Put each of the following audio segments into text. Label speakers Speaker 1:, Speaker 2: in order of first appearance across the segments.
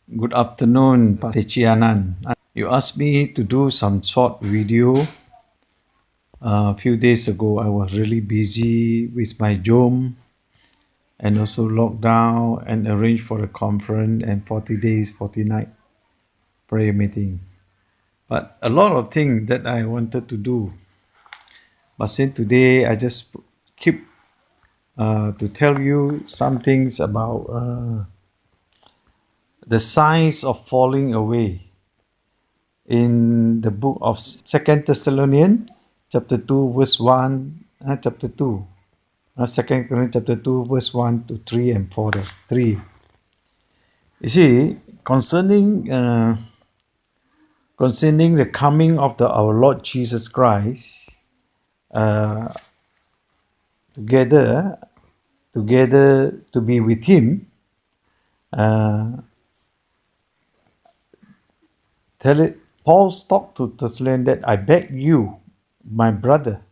Speaker 1: Good afternoon, Patechianan. You asked me to do some short video. A few days ago, I was really busy with my job and also lockdown and arranged for a conference and 40 days, 40 night prayer meeting. But a lot of things that I wanted to do. But since today, I just keep to tell you some things about the signs of falling away. In the book of Second Thessalonians, chapter 2, verse 1, chapter 2. 2 Corinthians chapter 2, verse 1 to 3 and 4. 3. You see, concerning the coming of our Lord Jesus Christ, uh, together to be with Him, Paul talked to Thessalonians that I beg you, my brother,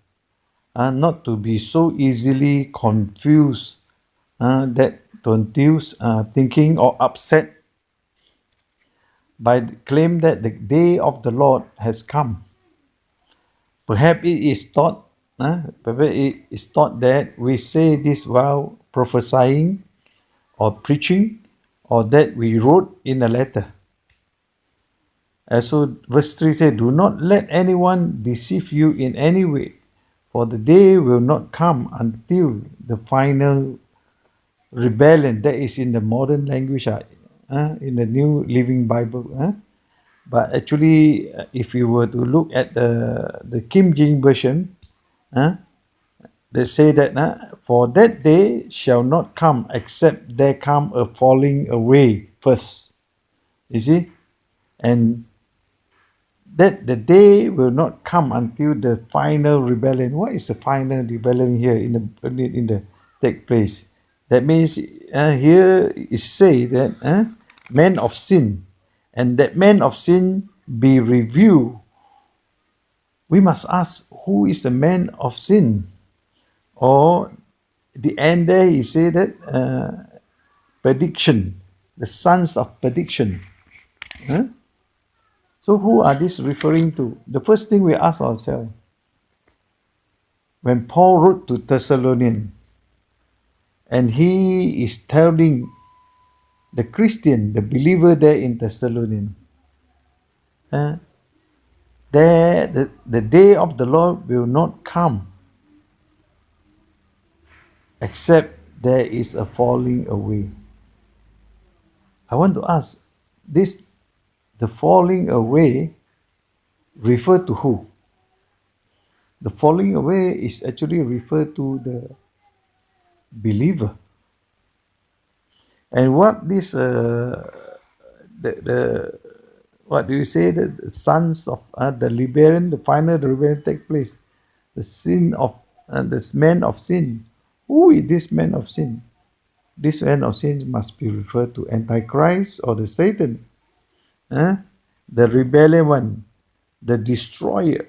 Speaker 1: not to be so easily confused, that to induce thinking or upset by the claim that the day of the Lord has come. Perhaps it is thought that we say this while prophesying or preaching, or that we wrote in a letter. So verse 3 says, do not let anyone deceive you in any way, for the day will not come until the final rebellion. That is in the modern language, in the New Living Bible. But actually, if you were to look at the King James Version, they say that for that day shall not come except there come a falling away first. You see? And that the day will not come until the final rebellion. What is the final rebellion here in the take place? That means here is say that man of sin, and that man of sin be reviewed. We must ask, who is the man of sin? Or the end there he say that prediction, the sons of prediction. So who are these referring to? The first thing we ask ourselves, when Paul wrote to Thessalonians, and he is telling the Christian, the believer there in Thessalonians, that the day of the Lord will not come except there is a falling away. I want to ask, the falling away refer to who? The falling away is actually referred to the believer. And what this what do you say, the sons of the rebellion, the final rebellion take place, the sin of this man of sin. Who is this man of sin? This man of sin must be referred to Antichrist or the Satan, the rebellion one, the destroyer.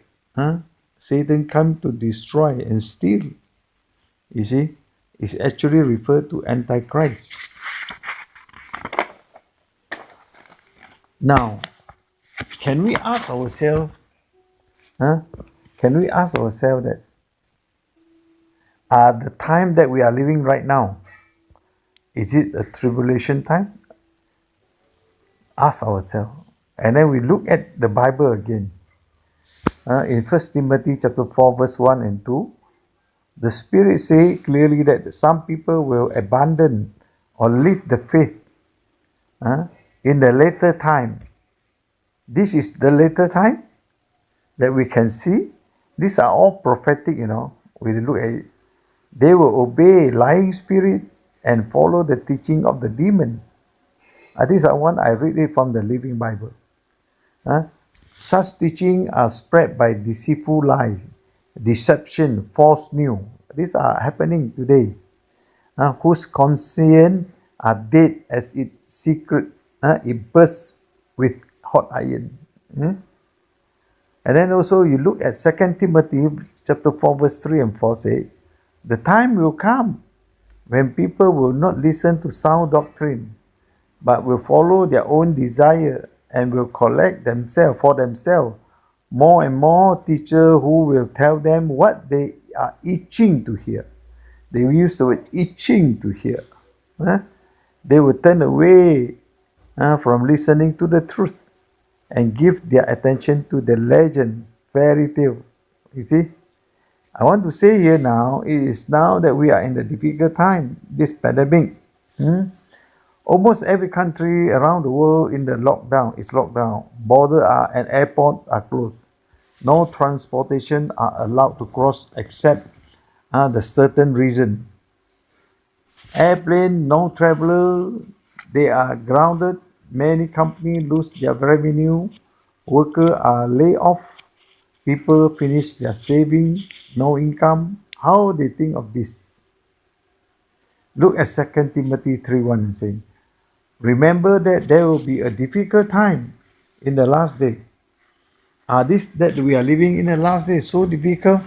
Speaker 1: Satan come to destroy and steal. You see, is actually referred to Antichrist. Now, can we ask ourselves, that the time that we are living right now, is it a tribulation time? Ask ourselves. And then we look at the Bible again. In 1 Timothy chapter 4, verse 1 and 2, the Spirit say clearly that some people will abandon or leave the faith in the later time. This is the later time that we can see. These are all prophetic, we look at it. They will obey lying spirit and follow the teaching of the demon. This is one I read it from the Living Bible. Such teaching are spread by deceitful lies, deception, false news. These are happening today. Whose conscience are dead as its secret. It bursts with hot iron. And then also you look at 2 Timothy chapter 4 verse 3 and 4 say, the time will come when people will not listen to sound doctrine. but will follow their own desire and will collect themselves for themselves more and more teachers who will tell them what they are itching to hear. They use the word itching to hear. Huh? They will turn away from listening to the truth and give their attention to the legend, fairy tale. You see? I want to say here now, it is now that we are in the difficult time, this pandemic. Almost every country around the world in the lockdown is locked down. Borders and airports are closed. No transportation are allowed to cross except the certain reason. Airplane, no traveler, they are grounded. Many companies lose their revenue. Workers are laid off. People finish their saving, no income. How they think of this? Look at 2 Timothy 3:1 and saying, remember that there will be a difficult time in the last day. This that we are living in the last day is so difficult.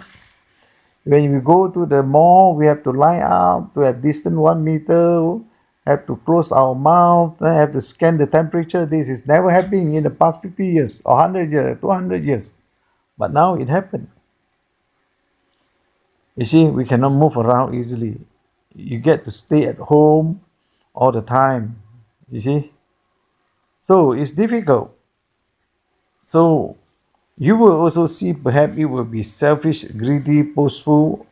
Speaker 1: When we go to the mall, we have to line up to have distance 1 meter, have to close our mouth, have to scan the temperature. This is never happening in the past 50 years or 100 years, 200 years. But now it happened. You see, we cannot move around easily. You get to stay at home all the time. You see? So it's difficult. So you will also see perhaps it will be selfish, greedy, boastful,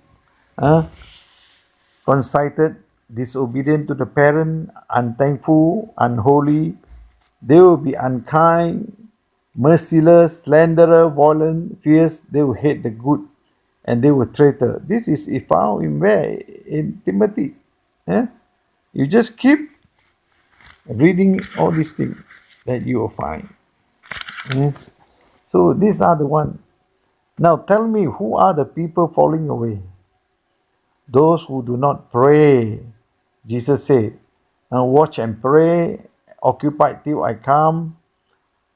Speaker 1: conceited, disobedient to the parent, unthankful, unholy. They will be unkind, merciless, slanderer, violent, fierce. They will hate the good and they were traitor. This is found in where? In Timothy. You just keep reading all these things that you will find. So these are the one. Now tell me, who are the people falling away? Those who do not pray. Jesus said, watch and pray, occupy till I come,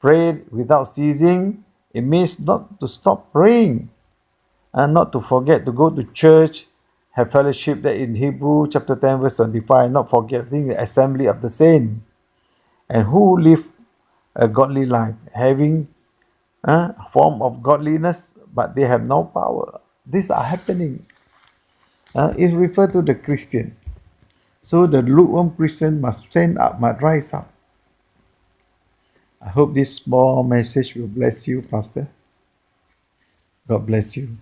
Speaker 1: pray without ceasing. It means not to stop praying and not to forget to go to church, have fellowship. That in Hebrew chapter 10 verse 25, not forgetting the assembly of the saints, and who live a godly life, having a form of godliness, but they have no power. These are happening. It refers to the Christian. So the lukewarm Christian must stand up, must rise up. I hope this small message will bless you, Pastor. God bless you.